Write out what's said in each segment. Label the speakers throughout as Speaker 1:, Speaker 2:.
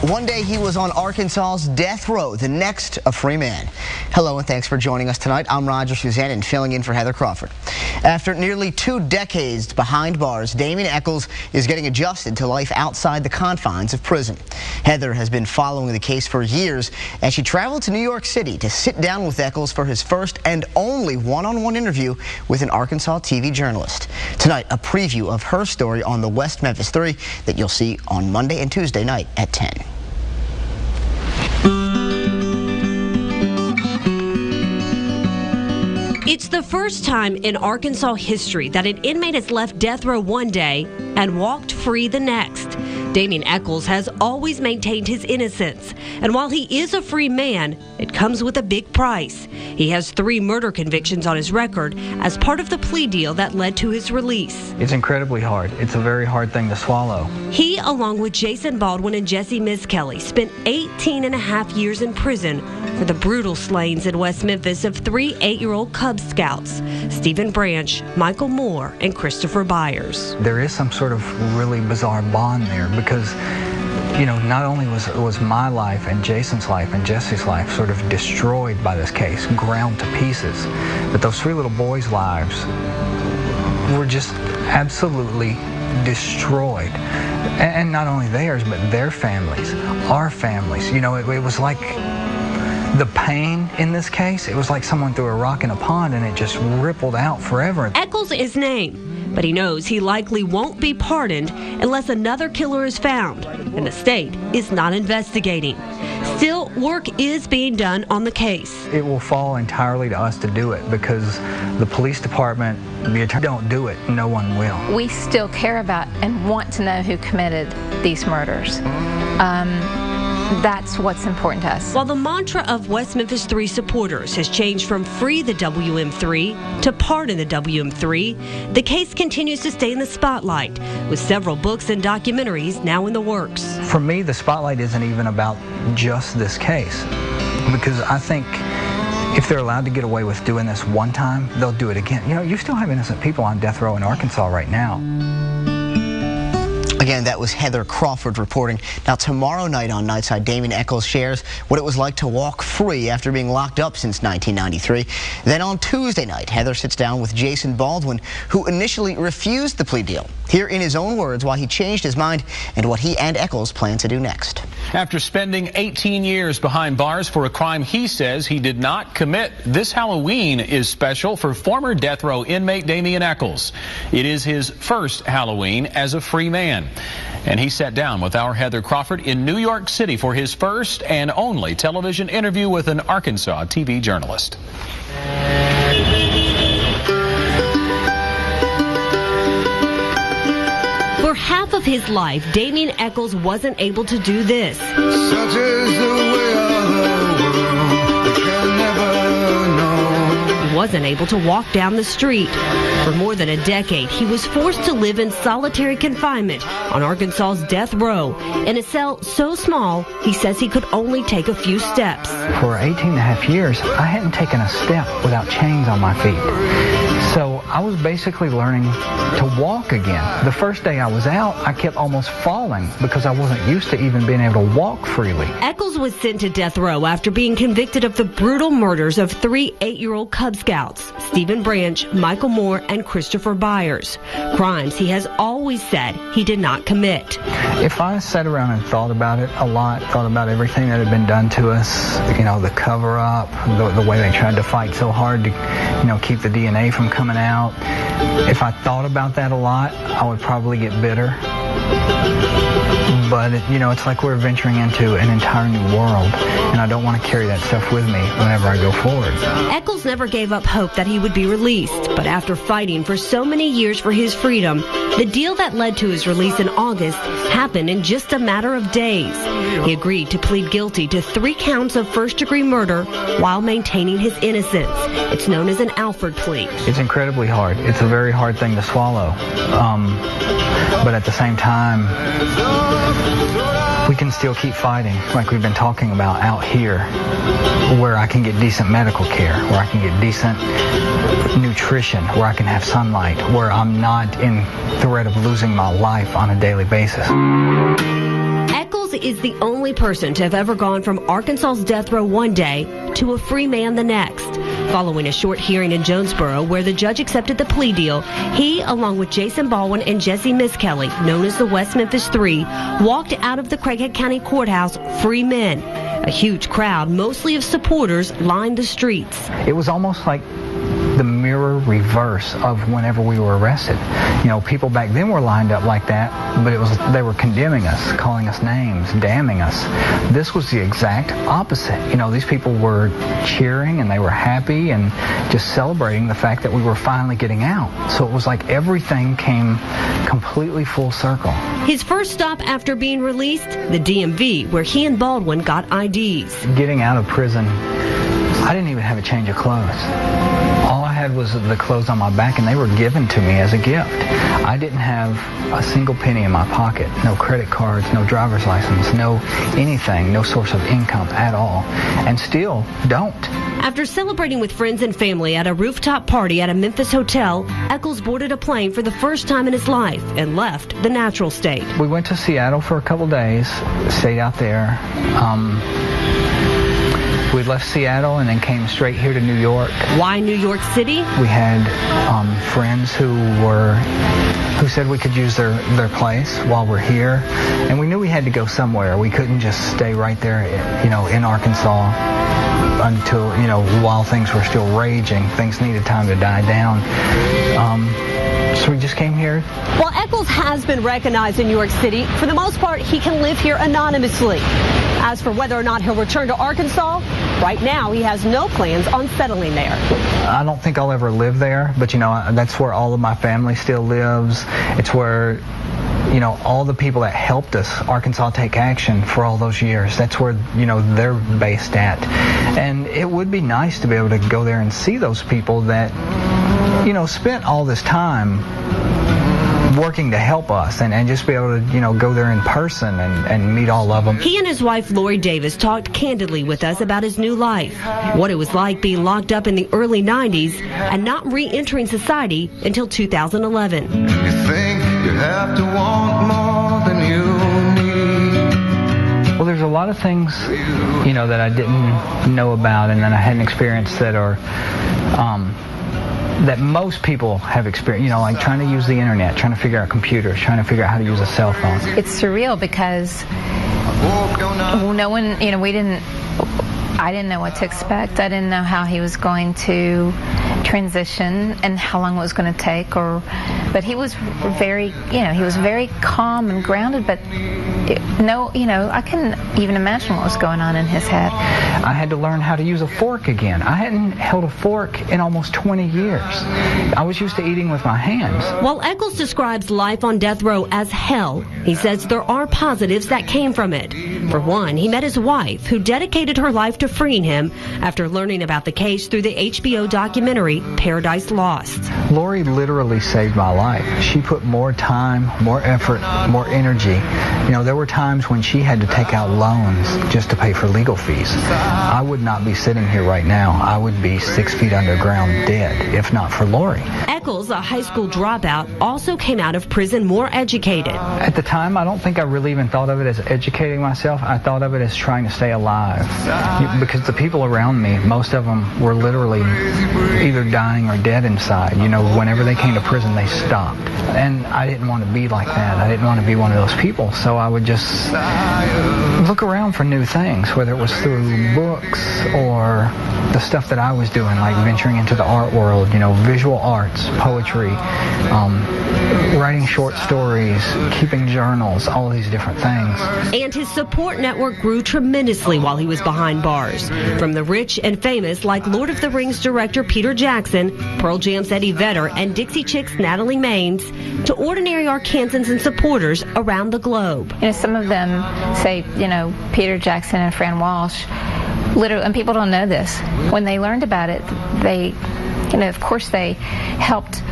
Speaker 1: One day he was on Arkansas's death row, the next a free man. Hello and thanks for joining us tonight. I'm Roger Suzanne filling in for Heather Crawford. After nearly 2 decades behind bars, Damien Echols is getting adjusted to life outside the confines of prison. Heather has been following the case for years as she traveled to New York City to sit down with Echols for his first and only one-on-one interview with an Arkansas TV journalist. Tonight, a preview of her story on the West Memphis 3 that you'll see on Monday and Tuesday night at 10.
Speaker 2: It's the first time in Arkansas history that an inmate has left death row one day and walked free the next. Damien Echols has always maintained his innocence, and while he is a free man, it comes with a big price. He has 3 murder convictions on his record as part of the plea deal that led to his release.
Speaker 3: It's incredibly hard. It's a very hard thing to swallow.
Speaker 2: He, along with Jason Baldwin and Jesse Kelly, spent 18.5 years in prison for the brutal slayings in West Memphis of 3 8-year-old Cub Scouts, Stephen Branch, Michael Moore, and Christopher Byers.
Speaker 3: There is some sort of really bizarre bond there because, you know, not only was my life and Jason's life and Jesse's life sort of destroyed by this case, ground to pieces, but those 3 little boys' lives were just absolutely destroyed. And not only theirs, but their families, our families. You know, it was like the pain in this case, it was like someone threw a rock in a pond and it just rippled out forever.
Speaker 2: Echols is named, but he knows he likely won't be pardoned unless another killer is found, and the state is not investigating. Still, work is being done on the case.
Speaker 3: It will fall entirely to us to do it because the police department, the attorney, don't do it. No one will.
Speaker 4: We still care about and want to know who committed these murders. That's what's important to us.
Speaker 2: While the mantra of West Memphis 3 supporters has changed from free the WM3 to pardon the WM3, the case continues to stay in the spotlight, with several books and documentaries now in the works.
Speaker 3: For me, the spotlight isn't even about just this case, because I think if they're allowed to get away with doing this one time, they'll do it again. You know, you still have innocent people on death row in Arkansas right now.
Speaker 1: Again, that was Heather Crawford reporting. Now, tomorrow night on Nightside, Damien Echols shares what it was like to walk free after being locked up since 1993. Then on Tuesday night, Heather sits down with Jason Baldwin, who initially refused the plea deal. Here in his own words why he changed his mind and what he and Echols plan to do next.
Speaker 5: After spending 18 years behind bars for a crime he says he did not commit, this Halloween is special for former death row inmate Damien Echols. It is his first Halloween as a free man. And he sat down with our Heather Crawford in New York City for his first and only television interview with an Arkansas TV journalist.
Speaker 2: For half of his life, Damien Echols wasn't able to do this.
Speaker 6: Such is the way of the world, we can never know.
Speaker 2: He wasn't able to walk down the street. For more than a decade, he was forced to live in solitary confinement on Arkansas's death row in a cell so small, he says he could only take a few steps.
Speaker 3: For 18.5 years, I hadn't taken a step without chains on my feet. So I was basically learning to walk again. The first day I was out, I kept almost falling because I wasn't used to even being able to walk freely.
Speaker 2: Echols was sent to death row after being convicted of the brutal murders of 3 8-year-old Cub Scouts, Stephen Branch, Michael Moore, and Christopher Byers. Crimes he has always said he did not commit.
Speaker 3: If I sat around and thought about it a lot, thought about everything that had been done to us, you know, the cover-up, the way they tried to fight so hard to, you know, keep the DNA from coming out. If I thought about that a lot, I would probably get bitter. But, you know, it's like we're venturing into an entire new world, and I don't want to carry that stuff with me whenever I go forward.
Speaker 2: Echols never gave up hope that he would be released, but after fighting for so many years for his freedom, the deal that led to his release in August happened in just a matter of days. He agreed to plead guilty to 3 counts of first-degree murder while maintaining his innocence. It's known as an Alford plea.
Speaker 3: It's incredibly hard. It's a very hard thing to swallow. But at the same time, we can still keep fighting like we've been talking about out here, where I can get decent medical care, where I can get decent nutrition, where I can have sunlight, where I'm not in threat of losing my life on a daily basis.
Speaker 2: Echols is the only person to have ever gone from Arkansas's death row one day to a free man the next. Following a short hearing in Jonesboro where the judge accepted the plea deal, he, along with Jason Baldwin and Jesse Miskelly, known as the West Memphis 3, walked out of the Craighead County Courthouse free men. A huge crowd, mostly of supporters, lined the streets.
Speaker 3: It was almost like the mirror reverse of whenever we were arrested. You know, people back then were lined up like that, but they were condemning us, calling us names, damning us. This was the exact opposite. You know, these people were cheering and they were happy and just celebrating the fact that we were finally getting out. So it was like everything came completely full circle.
Speaker 2: His first stop after being released, the DMV, where he and Baldwin got IDs.
Speaker 3: Getting out of prison, I didn't even have a change of clothes. All I had was the clothes on my back, and they were given to me as a gift. I didn't have a single penny in my pocket, no credit cards, no driver's license, no anything, no source of income at all, and still don't.
Speaker 2: After celebrating with friends and family at a rooftop party at a Memphis hotel, Echols boarded a plane for the first time in his life and left the natural state.
Speaker 3: We went to Seattle for a couple days, stayed out there. We left Seattle and then came straight here to New York.
Speaker 2: Why New York City?
Speaker 3: We had friends who said we could use their place while we're here, and we knew we had to go somewhere. We couldn't just stay right there, you know, in Arkansas until, you know, while things were still raging. Things needed time to die down. So we just came here.
Speaker 2: While Echols has been recognized in New York City, for the most part, he can live here anonymously. As for whether or not he'll return to Arkansas, right now he has no plans on settling there.
Speaker 3: I don't think I'll ever live there, but, you know, that's where all of my family still lives. It's where, you know, all the people that helped us, Arkansas Take Action, for all those years, that's where, you know, they're based at. And it would be nice to be able to go there and see those people that, you know, spent all this time working to help us and just be able to, you know, go there in person and meet all of them.
Speaker 2: He and his wife, Lori Davis, talked candidly with us about his new life, what it was like being locked up in the early 90s and not re-entering society until 2011.
Speaker 6: You think you have to want more than you need.
Speaker 3: Well, there's a lot of things, you know, that I didn't know about and that I hadn't experienced that are that most people have experienced, you know, like trying to use the internet, trying to figure out computers, trying to figure out how to use a cell phone.
Speaker 4: It's surreal because no one, you know, I didn't know what to expect. I didn't know how he was going to transition and how long it was going to take, but he was very, you know, he was very calm and grounded, but I couldn't even imagine what was going on in his head.
Speaker 3: I had to learn how to use a fork again. I hadn't held a fork in almost 20 years. I was used to eating with my hands.
Speaker 2: While Echols describes life on death row as hell, he says there are positives that came from it. For one, he met his wife, who dedicated her life to freeing him after learning about the case through the HBO documentary Paradise Lost.
Speaker 3: Lori literally saved my life. She put more time, more effort, more energy. You know, there were times when she had to take out loans just to pay for legal fees. I would not be sitting here right now. I would be 6 feet underground dead, if not for Lori.
Speaker 2: Echols, a high school dropout, also came out of prison more educated.
Speaker 3: At the time, I don't think I really even thought of it as educating myself. I thought of it as trying to stay alive. Because the people around me, most of them were literally either dying or dead inside. You know, whenever they came to prison, they stopped. And I didn't want to be like that. I didn't want to be one of those people. So I would just look around for new things, whether it was through books or the stuff that I was doing, like venturing into the art world, you know, visual arts, poetry, writing short stories, keeping journals, all these different things.
Speaker 2: And his support network grew tremendously while he was behind bars. From the rich and famous like Lord of the Rings director Peter Jackson, Pearl Jam's Eddie Vedder, and Dixie Chicks' Natalie Maines, to ordinary Arkansans and supporters around the globe.
Speaker 4: You know, some of them say, you know, Peter Jackson and Fran Walsh, literally, and people don't know this, when they learned about it, they, you know, of course they helped,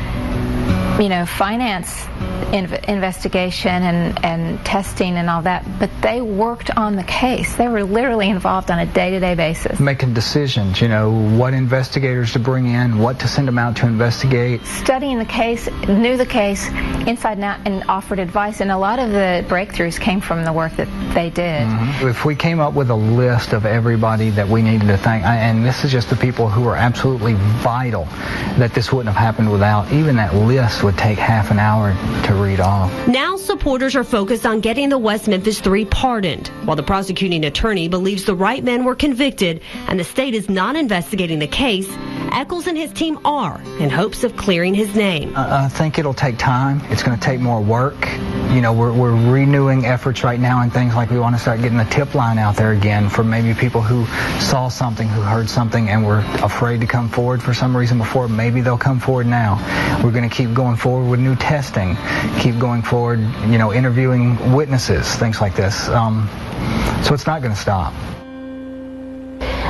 Speaker 4: you know, finance investigation and testing and all that, but they worked on the case. They were literally involved on a day-to-day basis.
Speaker 3: Making decisions, you know, what investigators to bring in, what to send them out to investigate.
Speaker 4: Studying the case, knew the case inside and out, and offered advice, and a lot of the breakthroughs came from the work that they did.
Speaker 3: If we came up with a list of everybody that we needed to thank, and this is just the people who are absolutely vital, that this wouldn't have happened without, even that list would take half an hour to read off.
Speaker 2: Now supporters are focused on getting the West Memphis 3 pardoned, while the prosecuting attorney believes the right men were convicted and the state is not investigating the case. Echols and his team are, in hopes of clearing his name.
Speaker 3: I think it'll take time. It's going to take more work. You know, we're renewing efforts right now and things like we want to start getting the tip line out there again for maybe people who saw something, who heard something, and were afraid to come forward for some reason before. Maybe they'll come forward now. We're going to keep going forward with new testing, keep going forward, you know, interviewing witnesses, things like this. So it's not going to stop.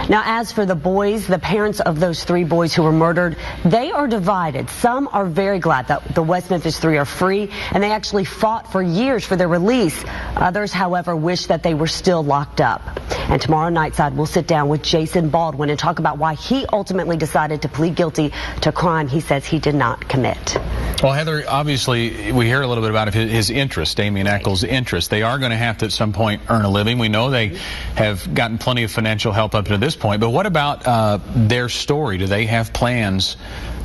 Speaker 7: Now, as for the boys, the parents of those 3 boys who were murdered, they are divided. Some are very glad that the West Memphis 3 are free, and they actually fought for years for their release. Others, however, wish that they were still locked up. And tomorrow nightside, we'll sit down with Jason Baldwin and talk about why he ultimately decided to plead guilty to crime he says he did not commit.
Speaker 5: Well, Heather, obviously, we hear a little bit about his interest, Damien Echols' interest. They are going to have to, at some point, earn a living. We know they have gotten plenty of financial help up to this point. But what about their story? Do they have plans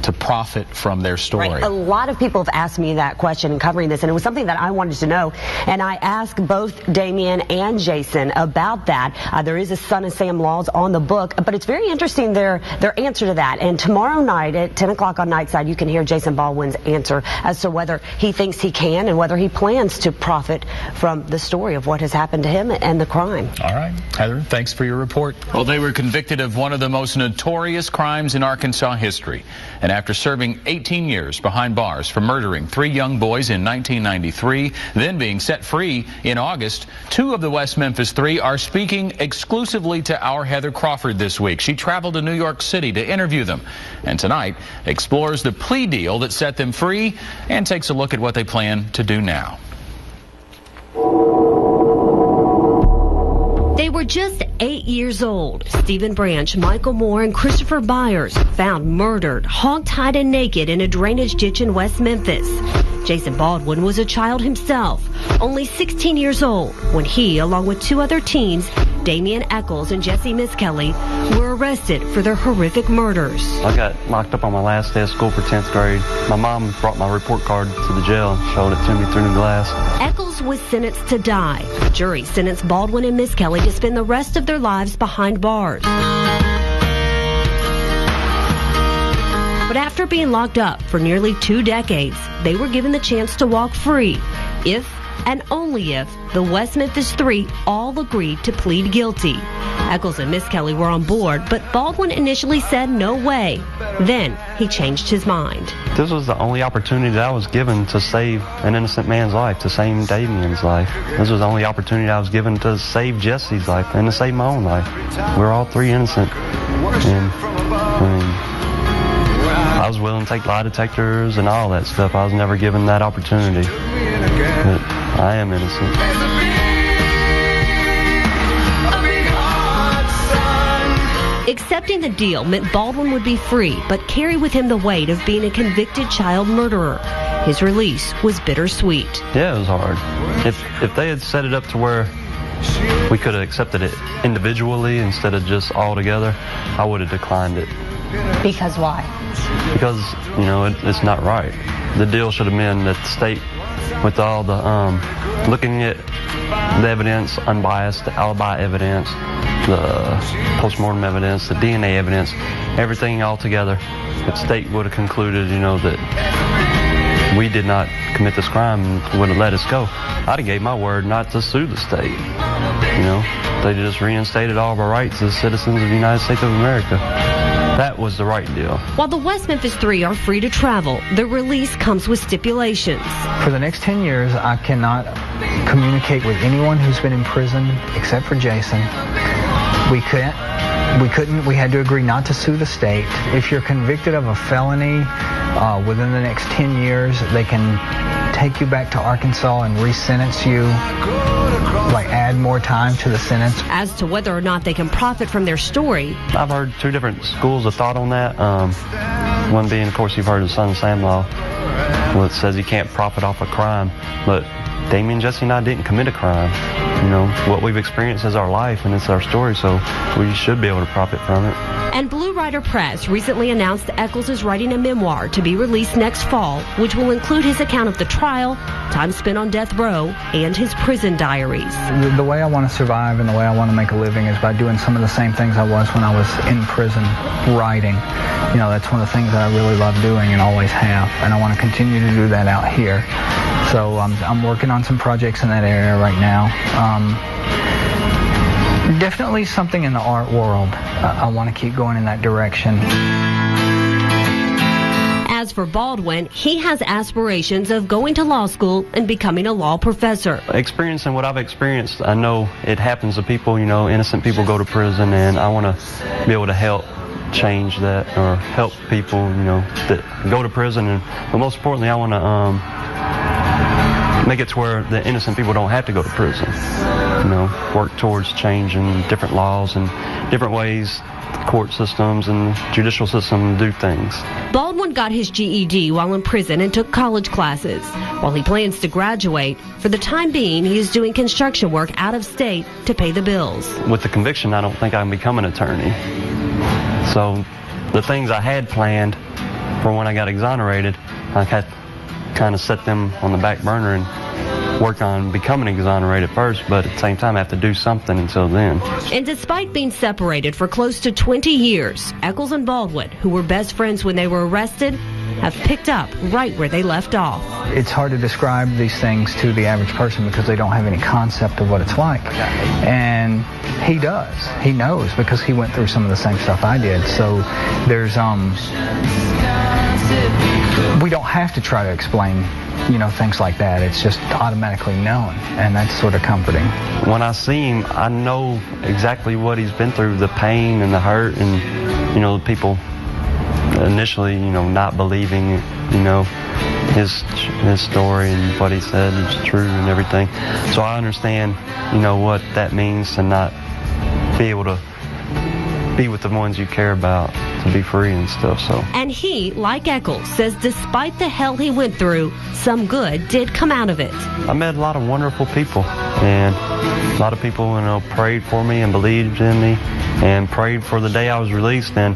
Speaker 5: to profit from their story?
Speaker 7: Right. A lot of people have asked me that question in covering this, and it was something that I wanted to know. And I asked both Damien and Jason about that. There is a Son of Sam Laws on the book, but it's very interesting their answer to that. And tomorrow night at 10 o'clock on Nightside, you can hear Jason Baldwin's answer as to whether he thinks he can and whether he plans to profit from the story of what has happened to him and the crime.
Speaker 5: All right. Heather, thanks for your report. Well, they were convicted of one of the most notorious crimes in Arkansas history. And after serving 18 years behind bars for murdering 3 young boys in 1993, then being set free in August, 2 of the West Memphis 3 are speaking exclusively to our Heather Crawford this week. She traveled to New York City to interview them, and tonight explores the plea deal that set them free and takes a look at what they plan to do now.
Speaker 2: They were just 8 years old. Stephen Branch, Michael Moore, and Christopher Byers found murdered, hog-tied and naked in a drainage ditch in West Memphis. Jason Baldwin was a child himself, only 16 years old, when he, along with 2 other teens, Damien Echols and Jesse Miskelly, were arrested for their horrific murders.
Speaker 8: I got locked up on my last day of school for 10th grade. My mom brought my report card to the jail and showed it to me through the glass.
Speaker 2: Echols was sentenced to die. The jury sentenced Baldwin and Miskelly to spend the rest of their lives behind bars. But after being locked up for nearly 2 decades, they were given the chance to walk free if and only if the West Memphis 3 all agreed to plead guilty. Echols and Miskelly were on board, but Baldwin initially said no way. Then he changed his mind.
Speaker 8: This was the only opportunity that I was given to save an innocent man's life, to save Damien's life. This was the only opportunity I was given to save Jesse's life and to save my own life. We're all 3 innocent. And I was willing to take lie detectors and all that stuff. I was never given that opportunity. But I am innocent.
Speaker 2: Accepting the deal meant Baldwin would be free, but carry with him the weight of being a convicted child murderer. His release was bittersweet.
Speaker 8: Yeah, it was hard. If they had set it up to where we could have accepted it individually instead of just all together, I would have declined it.
Speaker 7: Because why?
Speaker 8: Because, you know, it's not right. The deal should have been that the state, with all the looking at the evidence, unbiased, the alibi evidence, the postmortem evidence, the DNA evidence, everything all together, the state would have concluded, you know, that we did not commit this crime and would have let us go. I'd have gave my word not to sue the state. You know, they just reinstated all of our rights as citizens of the United States of America. That was the right deal.
Speaker 2: While the West Memphis 3 are free to travel, the release comes with stipulations.
Speaker 3: For the next 10 years, I cannot communicate with anyone who's been in prison except for Jason. We had to agree not to sue the state. If you're convicted of a felony within the next 10 years, they can take you back to Arkansas and re-sentence you, like add more time to the sentence.
Speaker 2: As to whether or not they can profit from their story,
Speaker 8: I've heard two different schools of thought on that. One being, of course, you've heard of the Son of Sam law, which says you can't profit off a crime. But Damien, Jesse, and I didn't commit a crime. You know, what we've experienced is our life and it's our story, so we should be able to profit from it.
Speaker 2: And Blue Rider Press recently announced Echols is writing a memoir to be released next fall, which will include his account of the trial, time spent on death row, and his prison diaries.
Speaker 3: The way I want to survive and the way I want to make a living is by doing some of the same things I was when I was in prison, writing. You know, that's one of the things that I really love doing and always have, and I want to continue to do that out here. So I'm working on some projects in that area right now. Definitely something in the art world. I want to keep going in that direction.
Speaker 2: As for Baldwin, he has aspirations of going to law school and becoming a law professor.
Speaker 8: Experiencing what I've experienced, I know it happens to people, you know, innocent people go to prison, and I want to be able to help change that or help people, you know, that go to prison. But most importantly, I want to make it to where the innocent people don't have to go to prison. You know, work towards changing different laws and different ways court systems and judicial system do things.
Speaker 2: Baldwin got his GED while in prison and took college classes. While he plans to graduate, for the time being, he is doing construction work out of state to pay the bills.
Speaker 8: With the conviction, I don't think I can become an attorney. So the things I had planned for when I got exonerated, I had kind of set them on the back burner and work on becoming exonerated first, but at the same time I have to do something until then.
Speaker 2: And despite being separated for close to 20 years, Echols and Baldwin, who were best friends when they were arrested, have picked up right where they left off.
Speaker 3: It's hard to describe these things to the average person because they don't have any concept of what it's like. And he does. He knows because he went through some of the same stuff I did. So there's we don't have to try to explain, you know, things like that. It's just automatically known, and that's sort of comforting.
Speaker 8: When I see him, I know exactly what he's been through, the pain and the hurt, and, you know, the people initially, you know, not believing, you know, his story and what he said is true and everything. So I understand, you know, what that means to not be able to be with the ones you care about, to be free and stuff. So.
Speaker 2: And he, like Echols, says despite the hell he went through, some good did come out of it.
Speaker 8: I met a lot of wonderful people, and a lot of people, you know, prayed for me and believed in me and prayed for the day I was released. And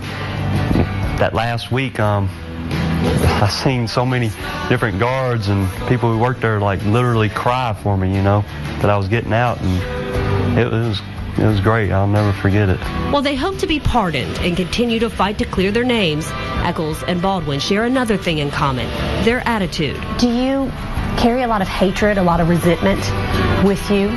Speaker 8: that last week, I seen so many different guards and people who worked there like literally cry for me, you know, that I was getting out, and it was great. I'll never forget it.
Speaker 2: While they hope to be pardoned and continue to fight to clear their names, Echols and Baldwin share another thing in common, their attitude.
Speaker 7: Do you carry a lot of hatred, a lot of resentment with you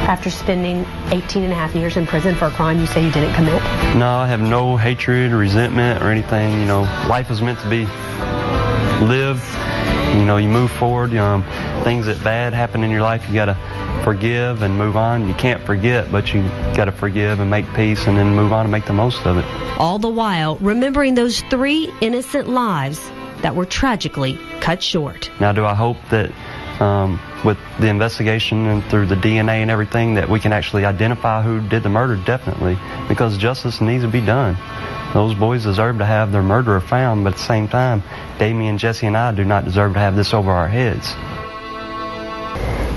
Speaker 7: after spending 18 and a half years in prison for a crime you say you didn't commit?
Speaker 8: No, I have no hatred or resentment or anything. You know, life is meant to be lived. You know, you move forward. Things that bad happen in your life, you got to forgive and move on. You can't forget, but you got to forgive and make peace and then move on and make the most of it.
Speaker 2: All the while remembering those 3 innocent lives that were tragically cut short.
Speaker 8: Now, do I hope that with the investigation and through the DNA and everything that we can actually identify who did the murder? Definitely, because justice needs to be done. Those boys deserve to have their murderer found, but at the same time, Damien, Jesse, and I do not deserve to have this over our heads.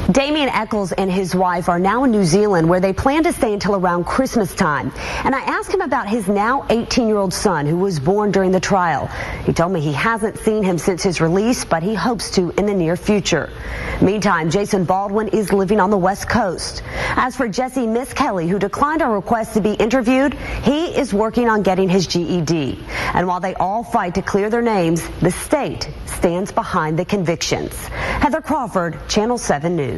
Speaker 7: Damien Echols and his wife are now in New Zealand, where they plan to stay until around Christmas time. And I asked him about his now 18-year-old son, who was born during the trial. He told me he hasn't seen him since his release, but he hopes to in the near future. Meantime, Jason Baldwin is living on the West Coast. As for Jesse Miss Kelly, who declined our request to be interviewed, he is working on getting his GED. And while they all fight to clear their names, the state stands behind the convictions. Heather Crawford, Channel 7 News.